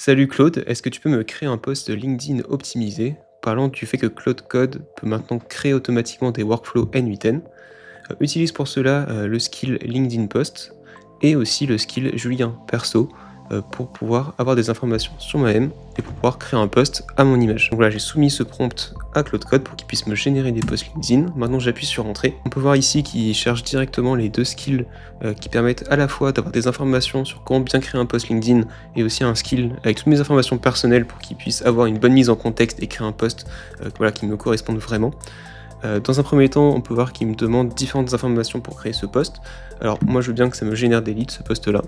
Salut Claude, est-ce que tu peux me créer un post LinkedIn optimisé parlant du fait que Claude Code peut maintenant créer automatiquement des workflows N8N. Utilise pour cela le skill LinkedIn Post et aussi le skill Julien Perso pour pouvoir avoir des informations sur moi-même et pour pouvoir créer un post à mon image. Donc voilà, j'ai soumis ce prompt à Claude Code pour qu'il puisse me générer des posts LinkedIn. Maintenant, j'appuie sur Entrée. On peut voir ici qu'il cherche directement les deux skills qui permettent à la fois d'avoir des informations sur comment bien créer un post LinkedIn et aussi un skill avec toutes mes informations personnelles pour qu'il puisse avoir une bonne mise en contexte et créer un post qui me corresponde vraiment. Dans un premier temps, on peut voir qu'il me demande différentes informations pour créer ce post. Alors moi je veux bien que ça me génère des leads ce post là.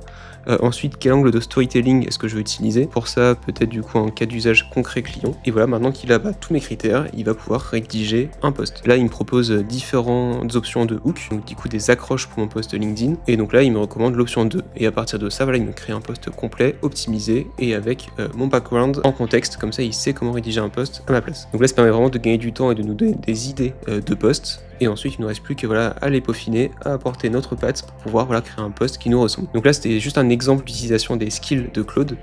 Ensuite, quel angle de storytelling est-ce que je veux utiliser? Pour ça, peut-être du coup un cas d'usage concret client. Et voilà, maintenant qu'il a tous mes critères, il va pouvoir rédiger un post. Là il me propose différentes options de hook, donc du coup des accroches pour mon post LinkedIn. Et donc là il me recommande l'option 2. Et à partir de ça, voilà, il me crée un post complet, optimisé et avec mon background en contexte. Comme ça il sait comment rédiger un post à ma place. Donc là ça permet vraiment de gagner du temps et de nous donner des idées de posts, et ensuite il ne nous reste plus que à les peaufiner, à apporter notre patte pour pouvoir créer un post qui nous ressemble. Donc là c'était juste un exemple d'utilisation des skills de Claude.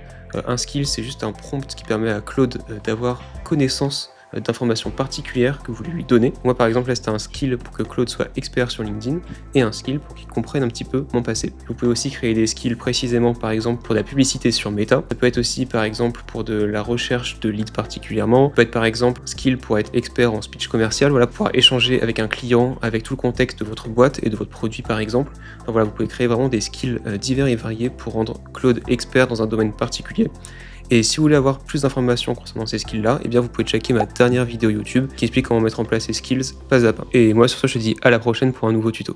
Un skill c'est juste un prompt qui permet à Claude d'avoir connaissance d'informations particulières que vous voulez lui donner. Moi par exemple là c'était un skill pour que Claude soit expert sur LinkedIn et un skill pour qu'il comprenne un petit peu mon passé. Vous pouvez aussi créer des skills précisément par exemple pour de la publicité sur Meta. Ça peut être aussi par exemple pour de la recherche de leads particulièrement. Ça peut être par exemple un skill pour être expert en speech commercial, voilà, pouvoir échanger avec un client, avec tout le contexte de votre boîte et de votre produit par exemple. Enfin, voilà, vous pouvez créer vraiment des skills divers et variés pour rendre Claude expert dans un domaine particulier. Et si vous voulez avoir plus d'informations concernant ces skills-là, eh bien vous pouvez checker ma dernière vidéo YouTube qui explique comment mettre en place ces skills pas à pas. Et moi sur ce, je te dis à la prochaine pour un nouveau tuto.